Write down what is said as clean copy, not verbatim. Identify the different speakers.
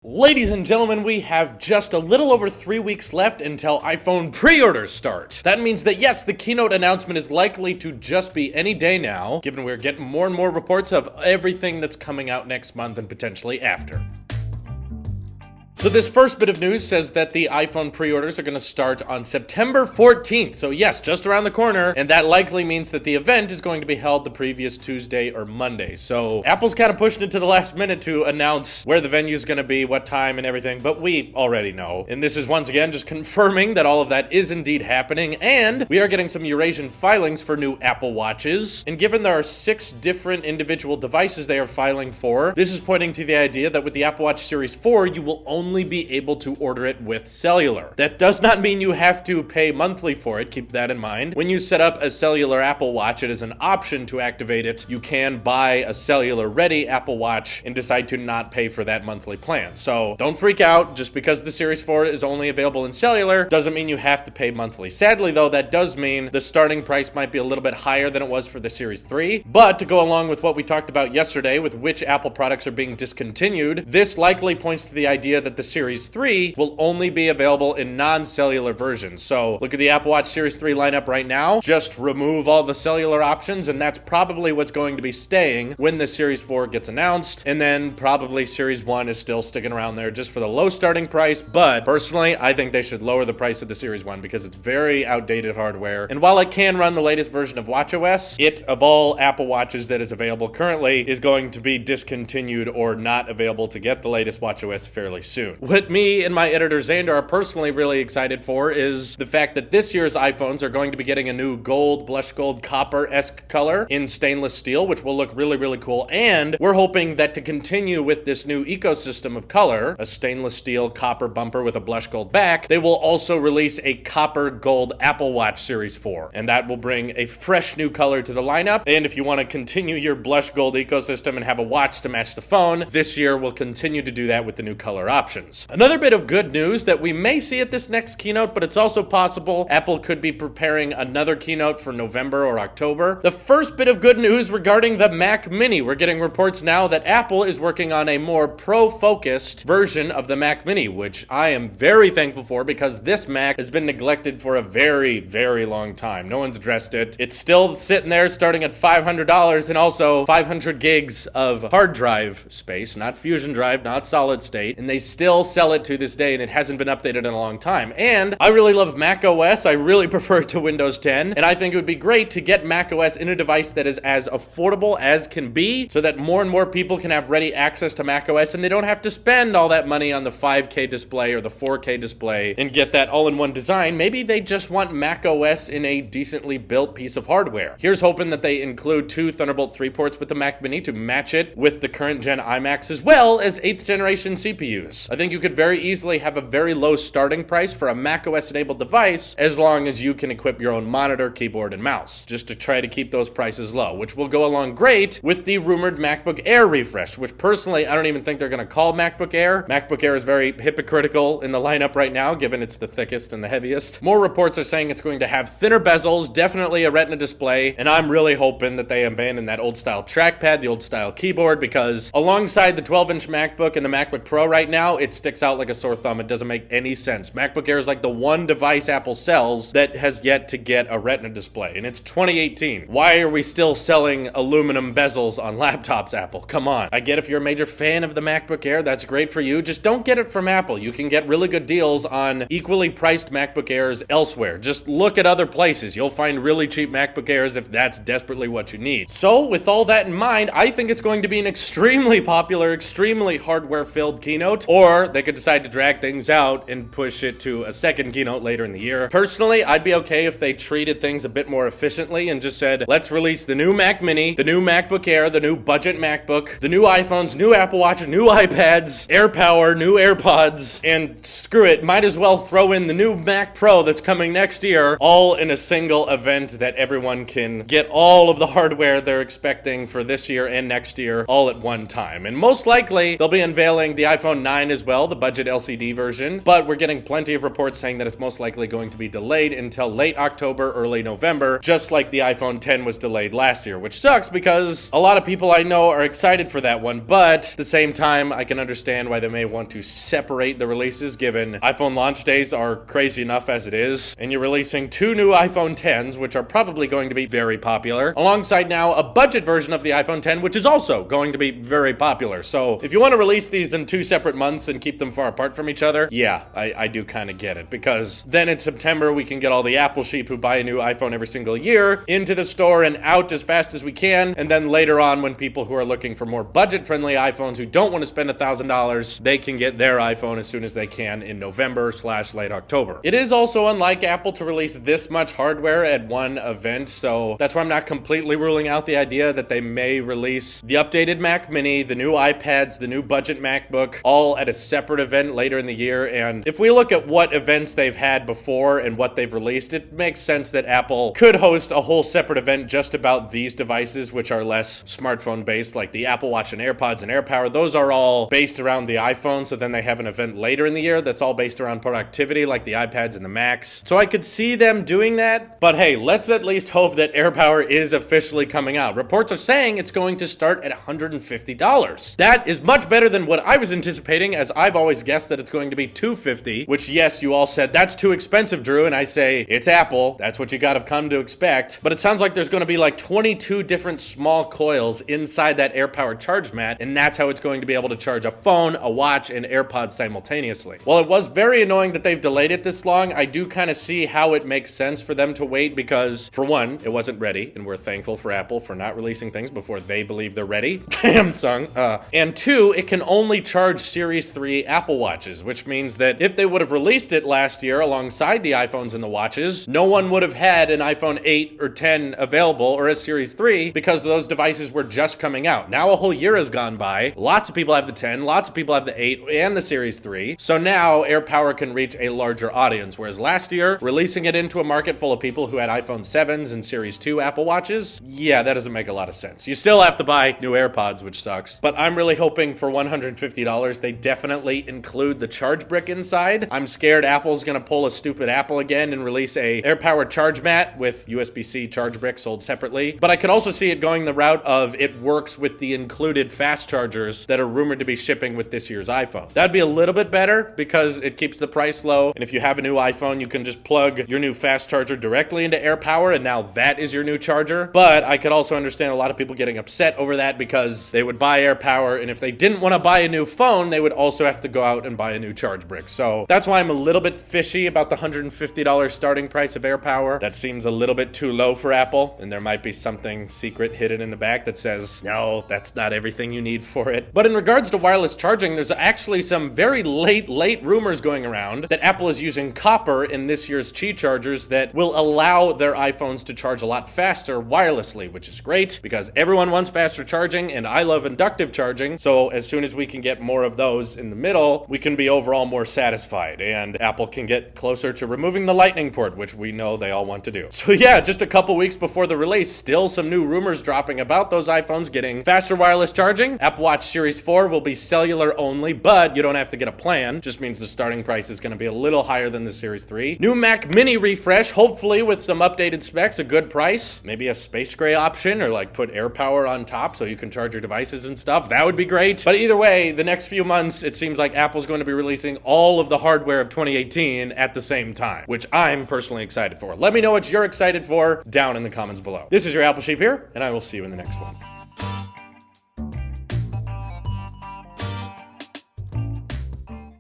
Speaker 1: Ladies and gentlemen, we have just a little over 3 weeks left until iPhone pre-orders start. That means that yes, the keynote announcement is likely to just be any day now, given we're getting more and more reports of everything that's coming out next month and potentially after. So this first bit of news says that the iPhone pre-orders are going to start on September 14th. So yes, just around the corner. And that likely means that the event is going to be held the previous Tuesday or Monday. So Apple's kind of pushed it to the last minute to announce where the venue is going to be, what time and everything. But we already know. And this is once again just confirming that all of that is indeed happening. And we are getting some Eurasian filings for new Apple Watches. And given there are 6 different individual devices they are filing for, this is pointing to the idea that with the Apple Watch Series 4, you will only be able to order it with cellular. That does not mean you have to pay monthly for it. Keep that in mind. When you set up a cellular Apple Watch, it is an option to activate it. You can buy a cellular ready Apple Watch and decide to not pay for that monthly plan. So don't freak out. Just because the Series 4 is only available in cellular doesn't mean you have to pay monthly. Sadly though, that does mean the starting price might be a little bit higher than it was for the Series 3. But to go along with what we talked about yesterday with which Apple products are being discontinued, this likely points to the idea that the Series 3 will only be available in non-cellular versions. So look at the Apple Watch Series 3 lineup right now. Just remove all the cellular options, and that's probably what's going to be staying when the Series 4 gets announced. And then probably Series 1 is still sticking around there just for the low starting price. But personally, I think they should lower the price of the Series 1 because it's very outdated hardware. And while it can run the latest version of watchOS, it, of all Apple Watches that is available currently, is going to be discontinued or not available to get the latest watchOS fairly soon. What me and my editor Xander are personally really excited for is the fact that this year's iPhones are going to be getting a new gold, blush gold, copper-esque color in stainless steel, which will look really, really cool. And we're hoping that to continue with this new ecosystem of color, a stainless steel copper bumper with a blush gold back, they will also release a copper gold Apple Watch Series 4. And that will bring a fresh new color to the lineup. And if you want to continue your blush gold ecosystem and have a watch to match the phone, this year we'll continue to do that with the new color options. Another bit of good news that we may see at this next keynote, but it's also possible Apple could be preparing another keynote for November or October. The first bit of good news regarding the Mac Mini. We're getting reports now that Apple is working on a more pro-focused version of the Mac Mini, which I am very thankful for because this Mac has been neglected for a very, very long time. No one's addressed it. It's still sitting there starting at $500 and also 500 gigs of hard drive space, not Fusion Drive, not solid state, and they still sell it to this day and it hasn't been updated in a long time. And I really love Mac OS. I really prefer it to Windows 10, and I think it would be great to get Mac OS in a device that is as affordable as can be so that more and more people can have ready access to Mac OS and they don't have to spend all that money on the 5K display or the 4K display and get that all-in-one design. Maybe they just want Mac OS in a decently built piece of hardware. Here's hoping that they include 2 Thunderbolt 3 ports with the Mac Mini to match it with the current gen iMacs as well as 8th generation CPUs. I think you could very easily have a very low starting price for a macOS enabled device as long as you can equip your own monitor, keyboard, and mouse, just to try to keep those prices low, which will go along great with the rumored MacBook Air refresh, which personally I don't even think they're going to call MacBook Air. MacBook Air is very hypocritical in the lineup right now, given it's the thickest and the heaviest. More reports are saying it's going to have thinner bezels, definitely a Retina display, and I'm really hoping that they abandon that old style trackpad, the old style keyboard, because alongside the 12-inch MacBook and the MacBook Pro right now, it sticks out like a sore thumb. It doesn't make any sense. MacBook Air is like the one device Apple sells that has yet to get a Retina display, and it's 2018. Why are we still selling aluminum bezels on laptops, Apple? Come on. I get if you're a major fan of the MacBook Air, that's great for you. Just don't get it from Apple. You can get really good deals on equally priced MacBook Airs elsewhere. Just look at other places. You'll find really cheap MacBook Airs if that's desperately what you need. So with all that in mind, I think it's going to be an extremely popular, extremely hardware-filled keynote, or they could decide to drag things out and push it to a second keynote later in the year. Personally, I'd be okay if they treated things a bit more efficiently and just said, let's release the new Mac Mini, the new MacBook Air, the new budget MacBook, the new iPhones, new Apple Watch, new iPads, AirPower, new AirPods, and screw it, might as well throw in the new Mac Pro that's coming next year, all in a single event that everyone can get all of the hardware they're expecting for this year and next year all at one time. And most likely, they'll be unveiling the iPhone 9 as as well, the budget LCD version, but we're getting plenty of reports saying that it's most likely going to be delayed until late October, early November, just like the iPhone 10 was delayed last year, which sucks because a lot of people I know are excited for that one, but at the same time, I can understand why they may want to separate the releases given iPhone launch days are crazy enough as it is, and you're releasing 2 new iPhone 10s, which are probably going to be very popular, alongside now a budget version of the iPhone 10, which is also going to be very popular. So if you want to release these in 2 separate months and keep them far apart from each other, yeah, I do kind of get it, because then in September we can get all the Apple sheep who buy a new iPhone every single year into the store and out as fast as we can, and then later on when people who are looking for more budget-friendly iPhones who don't want to spend $1,000, they can get their iPhone as soon as they can in November/late October. It is also unlike Apple to release this much hardware at one event, so that's why I'm not completely ruling out the idea that they may release the updated Mac Mini, the new iPads, the new budget MacBook, all at a separate event later in the year. And if we look at what events they've had before and what they've released, it makes sense that Apple could host a whole separate event just about these devices, which are less smartphone based, like the Apple Watch and AirPods and AirPower. Those are all based around the iPhone, so then they have an event later in the year that's all based around productivity, like the iPads and the Macs. So I could see them doing that, but hey, let's at least hope that AirPower is officially coming out. Reports are saying it's going to start at $150. That is much better than what I was anticipating, as I've always guessed that it's going to be $250, which yes, you all said that's too expensive, Drew, and I say it's Apple. That's what you gotta come to expect. But it sounds like there's going to be like 22 different small coils inside that AirPower charge mat, and that's how it's going to be able to charge a phone, a watch, and AirPods simultaneously. While it was very annoying that they've delayed it this long, I do kind of see how it makes sense for them to wait because, for one, it wasn't ready, and we're thankful for Apple for not releasing things before they believe they're ready. Samsung. And two, it can only charge Series 3 Apple Watches, which means that if they would have released it last year alongside the iPhones and the watches, no one would have had an iPhone 8 or 10 available or a Series 3 because those devices were just coming out. Now a whole year has gone by. Lots of people have the 10, lots of people have the 8 and the Series 3. So now AirPower can reach a larger audience, whereas last year, releasing it into a market full of people who had iPhone 7s and Series 2 Apple Watches, yeah, that doesn't make a lot of sense. You still have to buy new AirPods, which sucks. But I'm really hoping for $150, they definitely include the charge brick inside. I'm scared Apple's gonna pull a stupid Apple again and release a AirPower charge mat with USB-C charge brick sold separately. But I could also see it going the route of it works with the included fast chargers that are rumored to be shipping with this year's iPhone. That'd be a little bit better because it keeps the price low. And if you have a new iPhone, you can just plug your new fast charger directly into AirPower, and now that is your new charger. But I could also understand a lot of people getting upset over that because they would buy AirPower, and if they didn't want to buy a new phone, they would also have to go out and buy a new charge brick. So that's why I'm a little bit fishy about the $150 starting price of AirPower. That seems a little bit too low for Apple, and there might be something secret hidden in the back that says, no, that's not everything you need for it. But in regards to wireless charging, there's actually some very late rumors going around that Apple is using copper in this year's Qi chargers that will allow their iPhones to charge a lot faster wirelessly, which is great because everyone wants faster charging, and I love inductive charging. So as soon as we can get more of those in the middle, we can be overall more satisfied, and Apple can get closer to removing the lightning port, which we know they all want to do. So yeah, just a couple weeks before the release, still some new rumors dropping about those iPhones getting faster wireless charging. Apple Watch Series 4 will be cellular only, but you don't have to get a plan. Just means the starting price is going to be a little higher than the Series 3. New Mac Mini refresh, hopefully with some updated specs, a good price. Maybe a space gray option, or like put AirPower on top so you can charge your devices and stuff. That would be great. But either way, the next few months, it seems like Apple's going to be releasing all of the hardware of 2018 at the same time, which I'm personally excited for. Let me know what you're excited for down in the comments below. This is your Apple Sheep here, and I will see you in the next one.